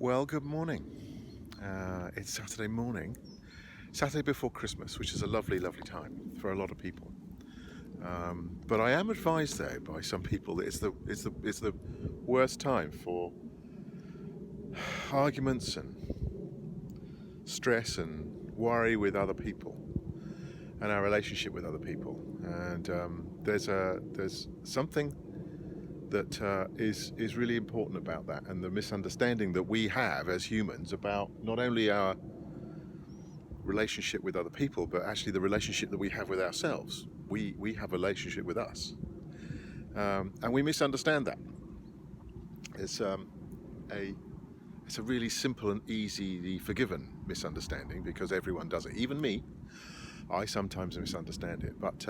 Well, good morning. It's Saturday morning, Saturday before Christmas, which is a lovely, lovely time for a lot of people. But I am advised, though, by some people that it's the worst time for arguments and stress and worry with other people and our relationship with other people. And there's something that is really important about that, and the misunderstanding that we have as humans about not only our relationship with other people, but actually the relationship that we have with ourselves. We have a relationship with us, and we misunderstand that. It's a really simple and easily forgiven misunderstanding, because everyone does it. Even me, I sometimes misunderstand it. But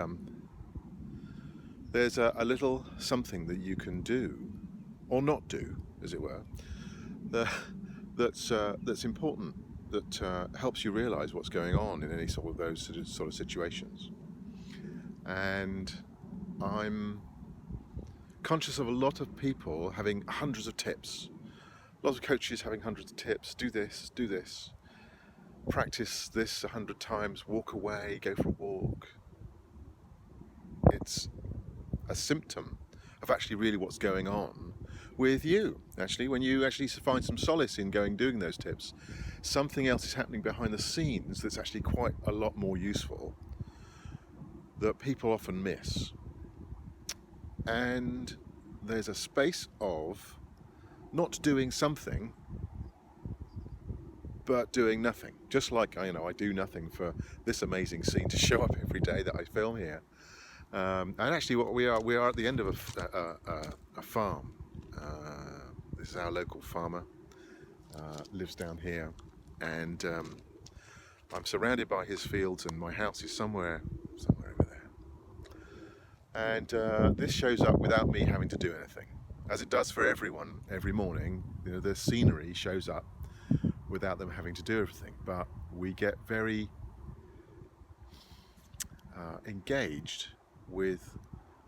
there's a little something that you can do, or not do, as it were, that's important, that helps you realise what's going on in any sort of those sort of situations. And I'm conscious of a lot of people having hundreds of tips, lots of coaches having hundreds of tips. Do this, practice this 100 times, walk away, go for a walk. It's a symptom of actually really what's going on with you. Actually, when you actually find some solace in doing those tips, something else is happening behind the scenes that's actually quite a lot more useful, that people often miss. And there's a space of not doing something, but doing nothing. Just like I do nothing for this amazing scene to show up every day that I film here. And actually, what we are at the end of a farm. This is our local farmer, lives down here, and I'm surrounded by his fields, and my house is somewhere over there. And this shows up without me having to do anything, as it does for everyone every morning. The scenery shows up without them having to do everything, but we get very engaged with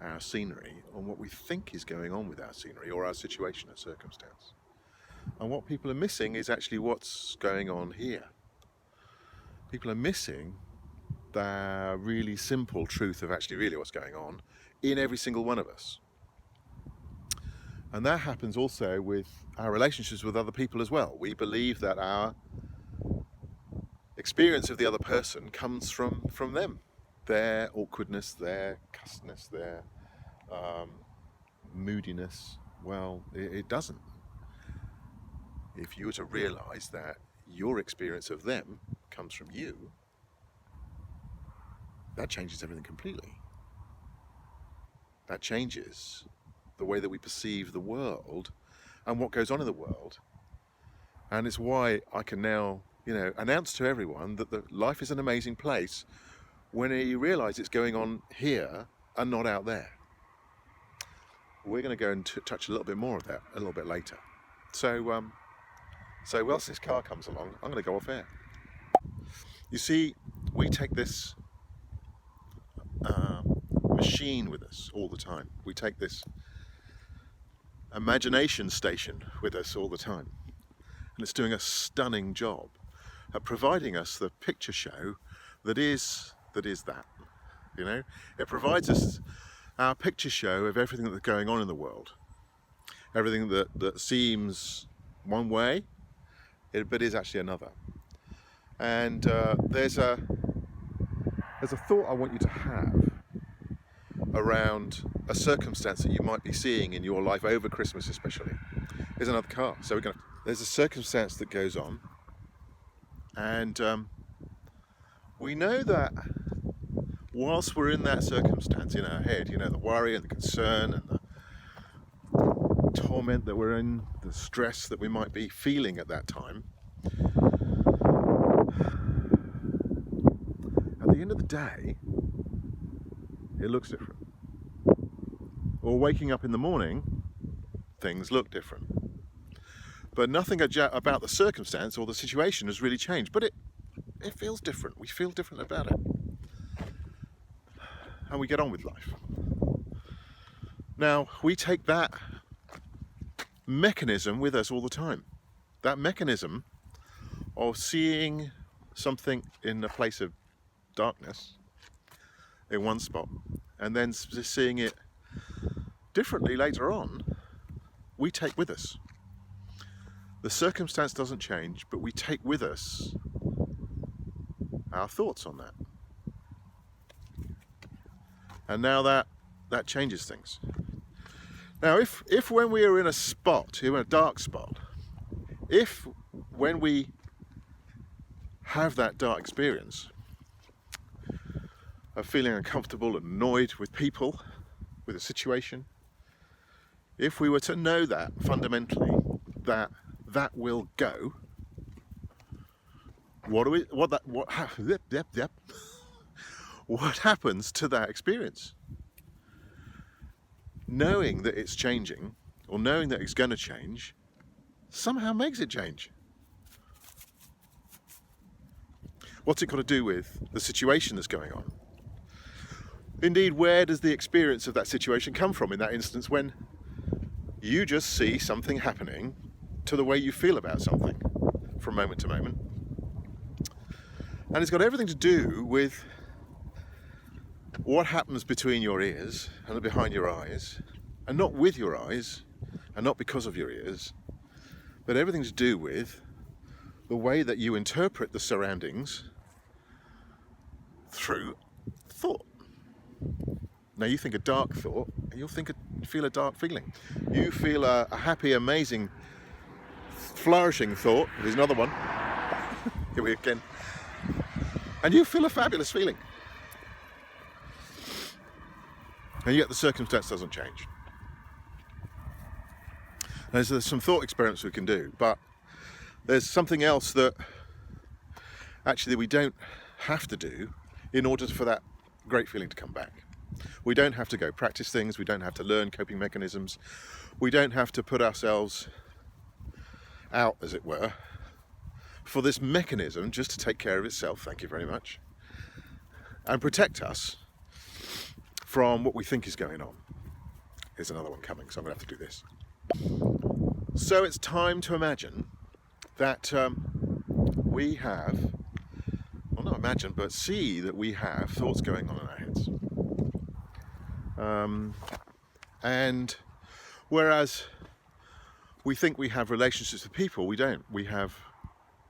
our scenery on what we think is going on with our scenery or our situation or circumstance. And what people are missing is actually what's going on here. People are missing the really simple truth of actually really what's going on in every single one of us. And that happens also with our relationships with other people as well. We believe that our experience of the other person comes from them. Their awkwardness, their cussedness, their moodiness. Well, it doesn't. If you were to realise that your experience of them comes from you, that changes everything completely. That changes the way that we perceive the world and what goes on in the world. And it's why I can now, announce to everyone that life is an amazing place when you realise it's going on here and not out there. We're going to go and touch a little bit more of that a little bit later. So whilst this car comes along, I'm going to go off air. You see, we take this machine with us all the time. We take this imagination station with us all the time. And it's doing a stunning job at providing us the picture show that is that. It provides us our picture show of everything that's going on in the world. Everything that seems one way, but is actually another. And there's a thought I want you to have around a circumstance that you might be seeing in your life over Christmas, especially. There's another car. So there's a circumstance that goes on, and we know that whilst we're in that circumstance in our head, the worry and the concern and the torment that we're in, the stress that we might be feeling at that time, at the end of the day, it looks different. Or waking up in the morning, things look different. But nothing about the circumstance or the situation has really changed. But it feels different. We feel different about it. And we get on with life. Now, we take that mechanism with us all the time. that mechanism of seeing something in a place of darkness in one spot and then seeing it differently later on, we take with us. The circumstance doesn't change, but we take with us our thoughts on that. And now that changes things. Now if when we are in a spot, in a dark spot, if when we have that dark experience of feeling uncomfortable and annoyed with people, with a situation, if we were to know that fundamentally, that will go, what happens to that experience? Knowing that it's changing, or knowing that it's going to change, somehow makes it change. What's it got to do with the situation that's going on? Indeed, where does the experience of that situation come from in that instance when you just see something happening to the way you feel about something from moment to moment? And it's got everything to do with what happens between your ears and behind your eyes, and not with your eyes and not because of your ears, but everything to do with the way that you interpret the surroundings through thought. Now you think a dark thought, and you'll feel a dark feeling. You feel a happy, amazing, flourishing thought. There's another one. Here we again. And you feel a fabulous feeling. And yet the circumstance doesn't change. There's some thought experiments we can do, but there's something else that actually we don't have to do in order for that great feeling to come back. We don't have to go practice things, we don't have to learn coping mechanisms, we don't have to put ourselves out, as it were, for this mechanism just to take care of itself, thank you very much, and protect us from what we think is going on. Here's another one coming, so I'm going to have to do this. So it's time to imagine that we have, well, not imagine, but see that we have thoughts going on in our heads. And whereas we think we have relationships with people, we don't. We have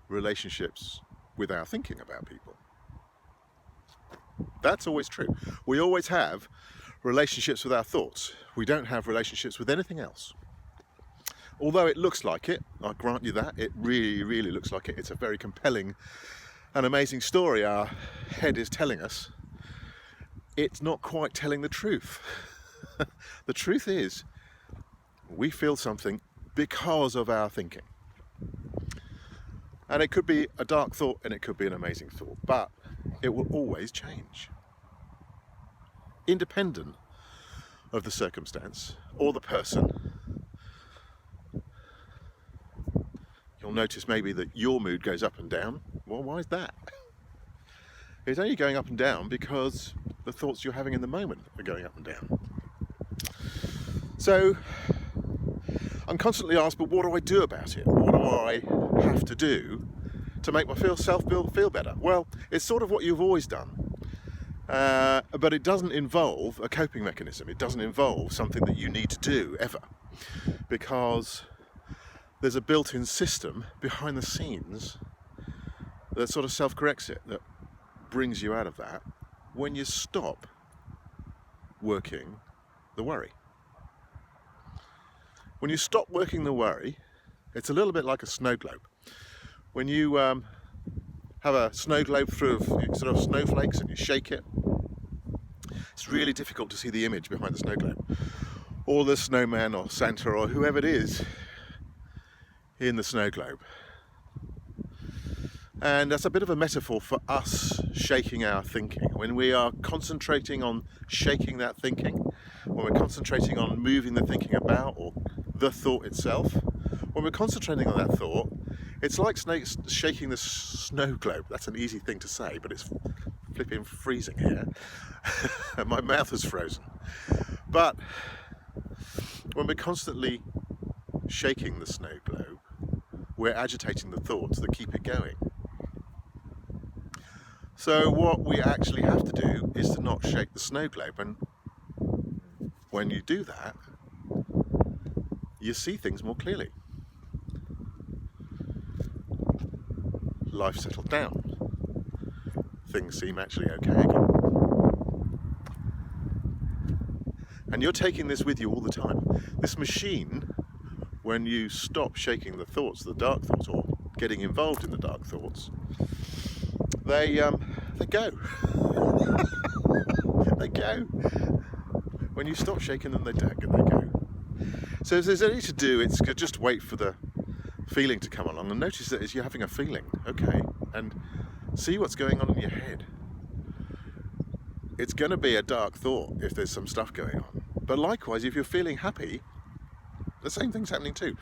relationships with our thinking about people. That's always true. We always have relationships with our thoughts. We don't have relationships with anything else. Although it looks like it, I grant you that, it really, really looks like it. It's a very compelling and amazing story our head is telling us. It's not quite telling the truth. The truth is, we feel something because of our thinking. And it could be a dark thought and it could be an amazing thought, but it will always change. Independent of the circumstance or the person. You'll notice maybe that your mood goes up and down. Well, why is that? It's only going up and down because the thoughts you're having in the moment are going up and down. So I'm constantly asked, but what do I do about it? What do I have to do to make myself feel better? Well, it's sort of what you've always done, but it doesn't involve a coping mechanism. It doesn't involve something that you need to do ever, because there's a built-in system behind the scenes that sort of self-corrects it, that brings you out of that when you stop working the worry. When you stop working the worry, it's a little bit like a snow globe. When you have a snow globe full of sort of snowflakes and you shake it, it's really difficult to see the image behind the snow globe, or the snowman or Santa or whoever it is in the snow globe. And that's a bit of a metaphor for us shaking our thinking. When we are concentrating on shaking that thinking, when we're concentrating on moving the thinking about, or the thought itself, when we're concentrating on that thought, it's like shaking the snow globe. That's an easy thing to say, but it's flipping freezing here. And my mouth is frozen. But when we're constantly shaking the snow globe, we're agitating the thoughts that keep it going. So what we actually have to do is to not shake the snow globe, and when you do that, you see things more clearly. Life settled down. Things seem actually okay again. And you're taking this with you all the time. This machine, when you stop shaking the thoughts, the dark thoughts, or getting involved in the dark thoughts, they go. They go. When you stop shaking them, they go. So if there's anything to do, it's just wait for the feeling to come along and notice that as you're having a feeling, okay, and see what's going on in your head. It's going to be a dark thought if there's some stuff going on. But likewise, if you're feeling happy, the same thing's happening too.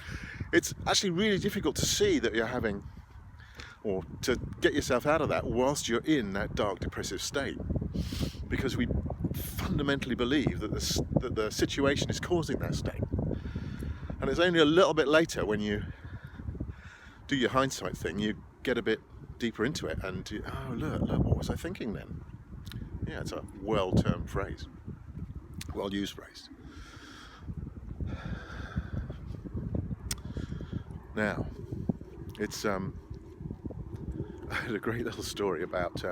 It's actually really difficult to see that you're having, or to get yourself out of that whilst you're in that dark, depressive state, because we fundamentally believe that the situation is causing that state. And it's only a little bit later, when you do your hindsight thing, you get a bit deeper into it and oh look, what was I thinking then? Yeah, it's a well-termed phrase, well-used phrase. Now, it's I had a great little story about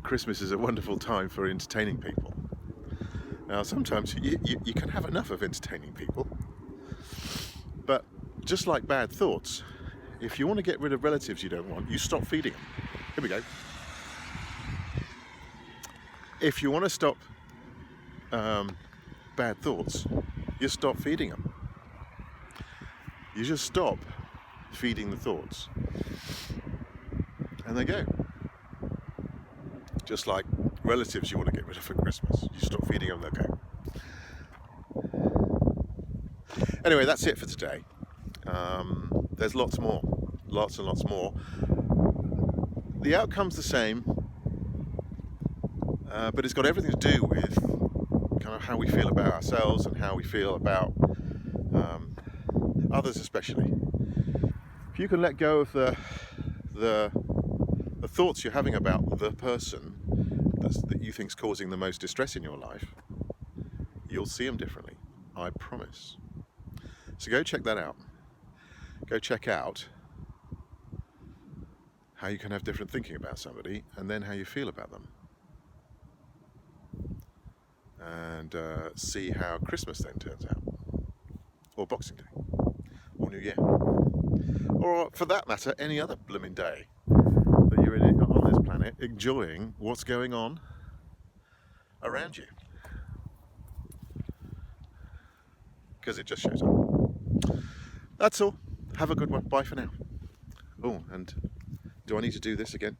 Christmas is a wonderful time for entertaining people. Now, sometimes you can have enough of entertaining people, but just like bad thoughts, if you want to get rid of relatives you don't want, you stop feeding them. Here we go. If you want to stop bad thoughts, you stop feeding them. You just stop feeding the thoughts, and they go. Just like relatives you want to get rid of for Christmas, you stop feeding them, they'll go. Anyway, that's it for today. There's lots and lots more. The outcome's the same, but it's got everything to do with kind of how we feel about ourselves and how we feel about others, especially. If you can let go of the thoughts you're having about the person that you think's causing the most distress in your life, you'll see them differently. I promise. So go check that out. Go check out how you can have different thinking about somebody, and then how you feel about them. And see how Christmas then turns out. Or Boxing Day. Or New Year. Or, for that matter, any other blooming day that you're on this planet, enjoying what's going on around you. Because it just shows up. That's all. Have a good one. Bye for now. Oh, and do I need to do this again?